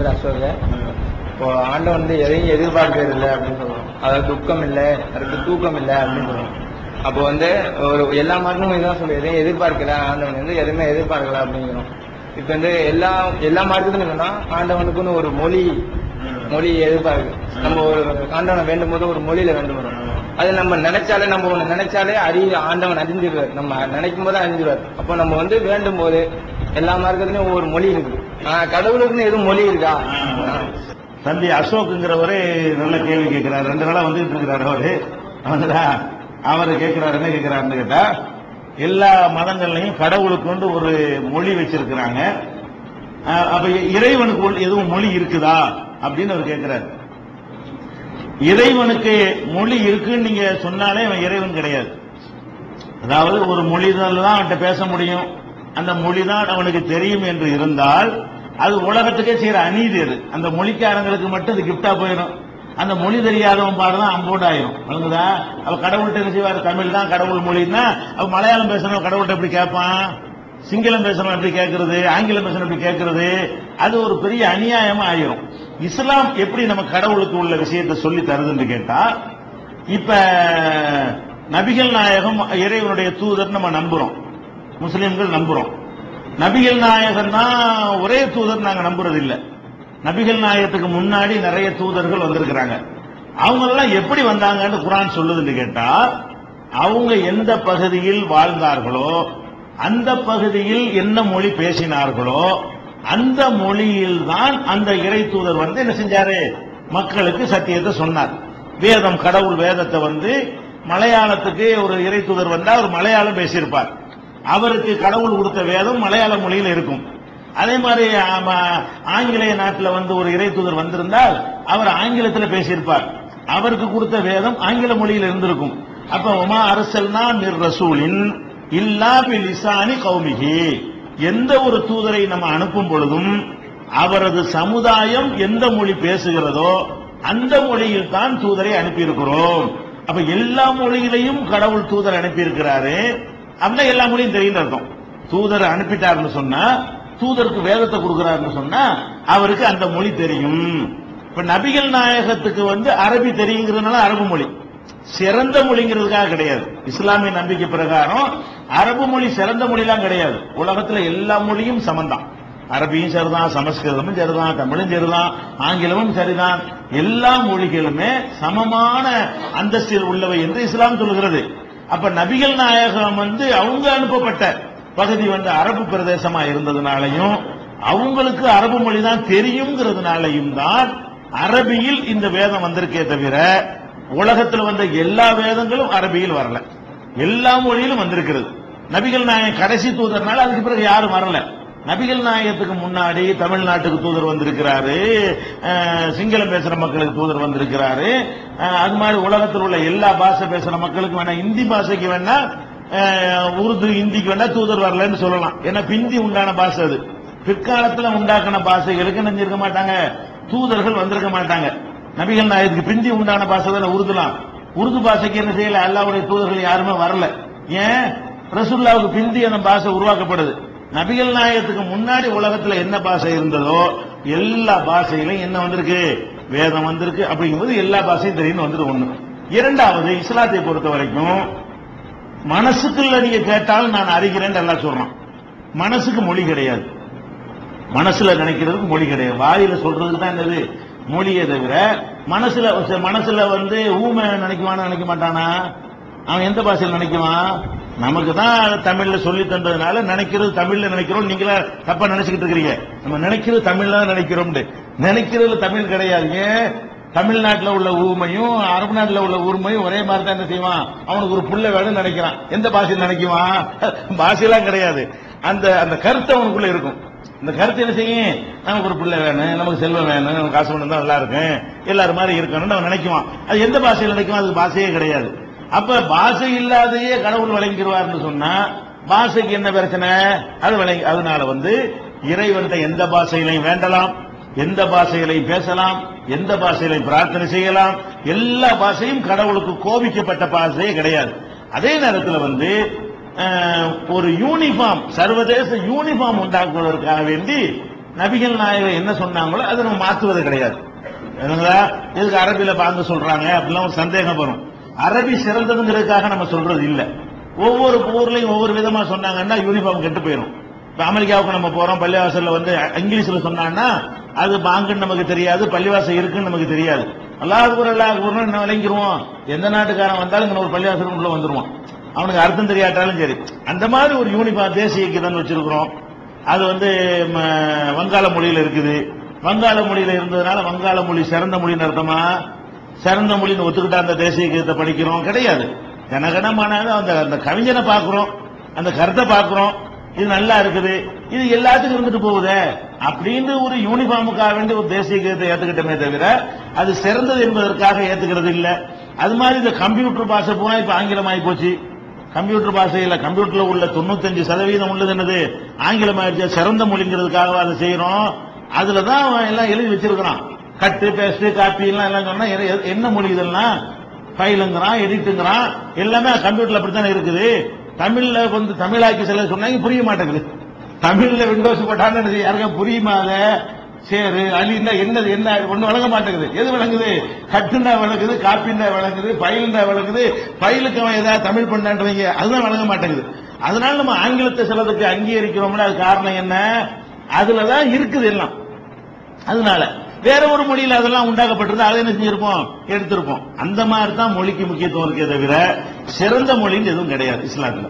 பேர் அசோக. இப்போ ஆண்டவன் எதையும் எதிர்பார்க்கறது இல்லை அப்படின்னு சொல்றோம். அதாவது துக்கம் இல்லை, அதுக்கு தூக்கம் இல்லை அப்படின்னு சொல்றோம். அப்போ ஒரு எல்லா மார்க்கமும் இதான் சொல்லி எதையும் எதிர்பார்க்கல, ஆண்டவன் எதுவுமே எதிர்பார்க்கல அப்படிங்கிறோம். இப்ப எல்லா மார்க்கத்துலையும் என்னன்னா ஆண்டவனுக்குன்னு ஒரு மொழி எதிர்பார்க்கு. நம்ம ஒரு ஆண்டவனை வேண்டும் போது ஒரு மொழியில வேண்டும் வரும். அது நம்ம ஒண்ணு நினைச்சாலே ஆண்டவன் அறிஞ்சிருவார். நம்ம நினைக்கும் போது அறிஞ்சிருவார். அப்போ நம்ம வேண்டும் போது எல்லா மார்க்கத்திலயும் ஒவ்வொரு மொழி இருக்கு. கடவுளுக்குன்னு எதுவும் மொழி இருக்கா? தம்பி அசோக்குங்கிறவரே நல்ல கேள்வி கேட்கிறார். 2 நாளா வந்துட்டு இருக்கிறாரு அவரு கேட்கிறாரு. என்ன கேட்கிறாருன்னு கேட்டா, எல்லா மதங்கள்லையும் கடவுளுக்கு ஒரு மொழி வச்சிருக்கிறாங்க. அப்ப இறைவனுக்கு எதுவும் மொழி இருக்குதா அப்படின்னு அவர் கேட்கிறாரு. இறைவனுக்கு மொழி இருக்குன்னு நீங்க சொன்னாலே அவன் இறைவன் கிடையாது. அதாவது ஒரு மொழிதான் அவன்கிட்ட பேச முடியும், அந்த மொழிதான் அவனுக்கு தெரியும் என்று இருந்தால் அது உலகத்துக்கே செய்யற அநீதி. அது அந்த மொழிக்காரங்களுக்கு மட்டும் அது கிஃப்டா போயிடும். அந்த மொழி தெரியாதவன் பாடுதான் அம்போடு ஆயிரும். வழங்குதா? அவ கடவுள்கிட்ட என்ன செய்வாரு? தமிழ் தான் கடவுள் மொழின்னா அவ மலையாளம் பேசணும் கடவுள்கிட்ட எப்படி கேட்பான்? சிங்களம் பேசணும் எப்படி கேட்கறது? ஆங்கிலம் பேசணும் எப்படி கேட்கறது? அது ஒரு பெரிய அநியாயமா ஆயிரும். இஸ்லாம் எப்படி நம்ம கடவுளுக்கு உள்ள விஷயத்தை சொல்லி தருதுன்னு கேட்டா, இப்ப நபிகள் நாயகம் இறைவனுடைய தூதர் நம்ம நம்புறோம், முஸ்லிம்கள் நம்புறோம். நபிகள் நாயகம் தான் ஒரே தூதர் நாங்க நம்புறது இல்ல. நபிகள் நாயகத்துக்கு முன்னாடி நிறைய தூதர்கள் வந்திருக்கிறாங்க. அவங்க எல்லாம் எப்படி வந்தாங்கன்னு குர்ஆன் சொல்லுதுன்னு கேட்டா, அவங்க எந்த பகுதியில் வாழ்ந்தார்களோ அந்த பகுதியில் என்ன மொழி பேசினார்களோ அந்த மொழியில் தான் அந்த இறை தூதர் என்ன செஞ்சாரு? மக்களுக்கு சத்தியத்தை சொன்னார். வேதம், கடவுள் வேதத்தை மலையாளத்துக்கு ஒரு இறை தூதர் வந்தா அவர் மலையாளம் பேசியிருப்பார். அவருக்கு கடவுள் கொடுத்த வேதம் மலையாள மொழியில் இருக்கும். அதே மாதிரி ஆங்கிலேய நாட்டில் ஒரு இறை தூதர் வந்திருந்தால் அவர் ஆங்கிலத்தில் பேசியிருப்பார். அவருக்கு கொடுத்த வேதம் ஆங்கில மொழியில் இருந்திருக்கும். அப்ப உமா அரசல்னா மிர் ரசூலின் இல்லா பிலிசானி கௌமிஹி, எந்த ஒரு தூதரை நம்ம அனுப்பும் பொழுதும் அவரது சமுதாயம் எந்த மொழி பேசுகிறதோ அந்த மொழியில் தான் தூதரை அனுப்பியிருக்கிறோம். அப்ப எல்லா மொழியிலையும் கடவுள் தூதர் அனுப்பியிருக்கிறாரு. அப்படின்னா எல்லா மொழியும் தெரியும் அர்த்தம். தூதர் அனுப்பிட்டாருன்னு சொன்னா, தூதருக்கு வேதத்தை கொடுக்கிறாருன்னு சொன்னா அவருக்கு அந்த மொழி தெரியும். இப்ப நபிகள் நாயகத்துக்கு அரபி தெரியுங்கிறதுனால அரபு மொழி சிறந்த மொழிங்கிறதுக்காக கிடையாது. இஸ்லாமிய நம்பிக்கை பிரகாரம் அரபு மொழி சிறந்த மொழிலாம் கிடையாது. உலகத்துல எல்லா மொழியும் சமந்தான். அரபியும் சரிதான், சமஸ்கிருதமும் சரிதான், தமிழும் சரிதான், ஆங்கிலமும் சரிதான். எல்லா மொழிகளுமே சமமான அந்தஸ்தில் உள்ளவை என்று இஸ்லாம் சொல்கிறது. அப்ப நபிகள் நாயகம் அவங்க அனுப்பப்பட்ட பகுதி அரபு பிரதேசமா இருந்ததுனாலையும் அவங்களுக்கு அரபு மொழி தான் தெரியுங்கிறதுனாலையும் தான் அரபியில் இந்த வேதம் வந்திருக்கே தவிர உலகத்தில் எல்லா வேதங்களும் அரபியில் வரல. எல்லா மொழியிலும் வந்திருக்கிறது. நபிகள் நாயகம் கடைசி தூதர்னால அதுக்கு பிறகு யாரும் வரல. நபிகள் நாயகத்துக்கு முன்னாடி தமிழ்நாட்டுக்கு தூதர் வந்திருக்கிறாரு, சிங்களம் பேசுற மக்களுக்கு தூதர் வந்திருக்கிறாரு. அது மாதிரி உலகத்தில் உள்ள எல்லா பாஷை பேசுற மக்களுக்கு வேணா, இந்தி பாஷைக்கு வேணா, உருது இந்திக்கு வேணா தூதர் வரலன்னு சொல்லலாம். ஏன்னா பிந்தி உண்டான பாஷை அது. பிற்காலத்தில் உண்டாக்கின பாஷைகளுக்கு நினைஞ்சிருக்க மாட்டாங்க, தூதர்கள் வந்திருக்க மாட்டாங்க. நபிகள் நாயகத்துக்கு பிந்தி உண்டான பாஷை தானே உருதுலாம். உருது பாஷைக்கு என்ன செய்யல, அல்லாஹ்வுடைய தூதர்கள் யாருமே வரல. ஏன்? ரசூலுல்லாஹ்வுக்கு பிந்தி அந்த பாஷை உருவாக்கப்படுது. நபிகள் நாயகத்துக்கு முன்னாடி உலகத்துல என்ன பாஷை இருந்ததோ எல்லா பாஷையிலும் என்ன வந்திருக்கு? வேதம் வந்திருக்கு. அப்படிங்கும்போது எல்லா பாஷையும் தெரியும் வந்துருக்கு. ஒண்ணு. இரண்டாவது, இஸ்லாத்தை பொறுத்த வரைக்கும் மனசுக்குள்ள நீங்க கேட்டாலும் நான் அறிகிறேன் எல்லாம் சொல்றான். மனசுக்கு மொழி கிடையாது. மனசுல நினைக்கிறதுக்கு மொழி கிடையாது. வாயில சொல்றதுக்கு தான் என்னது மொழியை தவிர மனசுல ஊமை நினைக்குவான்னு நினைக்க மாட்டானா? அவன் எந்த பாஷையில் நினைக்குவான்? நமக்கு தான் தமிழ்ல சொல்லி தந்ததுனால நினைக்கிறது தமிழ்ல நினைக்கிறோம். நீங்களா தப்பா நினைச்சுக்கிட்டு இருக்கிறீங்க. நம்ம நினைக்கிறது தமிழ்ல நினைக்கிறோம். நினைக்கிறதுல தமிழ் கிடையாது. ஏன்? தமிழ்நாட்டில் உள்ள ஊமையும் அரபு நாட்டில் உள்ள ஊமையும் ஒரே மாதிரி தான் என்ன செய்வான்? அவனுக்கு ஒரு புள்ள வேணும்னு நினைக்கிறான். எந்த பாஷையில் நினைக்குவான்? பாஷையெல்லாம் கிடையாது. அந்த கருத்து அவனுக்குள்ள இருக்கும். இந்த கருத்து என்ன செய்யும்? நமக்கு ஒரு பிள்ளை வேணும், நமக்கு செல்வம் வேணும், நமக்கு காசு வேணும் தான் நல்லா இருக்கும், எல்லாரும் மாதிரி இருக்கணும்னு அவன் நினைக்குவான். அது எந்த பாஷையில் நினைக்குவான்? அது பாஷையே கிடையாது. அப்ப பாஷை இல்லாதையே கடவுள் வழங்கிடுவார்னு சொன்னா பாஷைக்கு என்ன பிரச்சனை? அது அதனால இறைவன்கிட்ட எந்த பாஷையிலையும் வேண்டலாம், எந்த பாஷைகளையும் பேசலாம், எந்த பாஷையிலையும் பிரார்த்தனை செய்யலாம். எல்லா பாஷையும் கடவுளுக்கு கோபிக்கப்பட்ட பாஷையே கிடையாது. அதே நேரத்தில் ஒரு யூனிஃபார்ம், சர்வதேச யூனிஃபார்ம் உண்டாக்குவதற்காக வேண்டி நபிகள் நாயகம் என்ன சொன்னாங்களோ அதை நம்ம மாற்றுவது கிடையாது. எதுக்கு அரபியில பாங்க சொல்றாங்க அப்படிலாம் ஒரு சந்தேகம் வரும். அரபி சிறந்ததுங்கிறதுக்காக நம்ம சொல்றது இல்ல. ஒவ்வொரு ஊர்லயும் ஒவ்வொரு விதமா சொன்னாங்கன்னா யூனிஃபார்ம் கெட்டு போயிடும். இப்ப அமெரிக்காவுக்கு நம்ம போறோம், பள்ளிவாசல்ல வந்து இங்கிலீஷ்ல சொன்னான்னா அது பாங்குன்னு நமக்கு தெரியாது, பள்ளிவாசல் இருக்குன்னு நமக்கு தெரியாது. அல்லாஹ் அக்பர் என்ன விளங்கிடுவோம். எந்த நாட்டுக்காரன் வந்தாலும் இங்க ஒரு பள்ளிவாசல் உள்ள வந்துருவான், அவனுக்கு அர்த்தம் தெரியாட்டாலும் சரி. அந்த மாதிரி ஒரு யூனிஃபார்ம் தேசிய கீதம் வச்சிருக்கிறோம். அது வந்து வங்காள மொழியில இருக்குது. வங்காள மொழியில இருந்ததுனால வங்காள மொழி சிறந்த மொழின்னு அர்த்தமா? சிறந்த மொழின்னு ஒத்துக்கிட்டா அந்த தேசிய கீதத்தை படிக்கிறோம் கிடையாது. ஜனகணமான அந்த கவிஞனை பார்க்கிறோம், அந்த கருத்தை பார்க்கிறோம், இது நல்லா இருக்குது, இது எல்லாத்துக்கும் இருந்துட்டு போகுதே அப்படின்னு ஒரு யூனிஃபார்முக்காக வேண்டி ஒரு தேசிய கீதத்தை ஏத்துக்கிட்டமே தவிர அது சிறந்தது என்பதற்காக ஏத்துக்கிறது இல்ல. அது மாதிரி இந்த கம்ப்யூட்டர் பாஷை போனா இப்ப ஆங்கிலமாயி போச்சு. கம்ப்யூட்டர் பாஷையில கம்ப்யூட்டர்ல உள்ள 95% உள்ளது என்னது? ஆங்கிலமாயிருச்சு. சிறந்த மொழிங்கிறதுக்காக அதை செய்யறோம். அதுலதான் அவன் எல்லாம் எழுதி வச்சிருக்கிறான். கட்டு பேஸ்ட் காப்பி எல்லாம் சொன்னா என்ன மொழி இதெல்லாம்? ஃபைலுங்கிறான், எடிட்டுங்கிறான், எல்லாமே கம்ப்யூட்டர்ல அப்படித்தானே இருக்குது. தமிழ்ல வந்து தமிழாக்கி சில சொன்னாங்க புரிய மாட்டேங்குது. தமிழ்ல விண்டோஸ் போட்டான்னு யாருக்கும் புரியுமா? அதை சேரு அலின்னா என்னது என்ன ஒண்ணு வழங்க மாட்டேங்குது. எது வழங்குது? கட்டுண்டா வழங்குது, காப்பிண்டா வழங்குது, ஃபைலுண்டா வழங்குது. ஃபைலுக்கு அவன் ஏதாவது தமிழ் பண்ணான்றீங்க, அதுதான் வழங்க மாட்டேங்குது. அதனால நம்ம ஆங்கிலத்தை சிலதுக்கு அங்கீகரிக்கிறோம்னா அது காரணம் என்ன? அதுலதான் இருக்குது எல்லாம். அதனால வேற ஒரு மொழியில அதெல்லாம் உண்டாக்கப்பட்டிருந்தா அதை என்ன செஞ்சிருப்போம்? எடுத்திருப்போம். அந்த மாதிரி தான் மொழிக்கு முக்கியத்துவம் இருக்கே தவிர சிறந்த மொழின்னு எதுவும் கிடையாது இஸ்லாத்துல.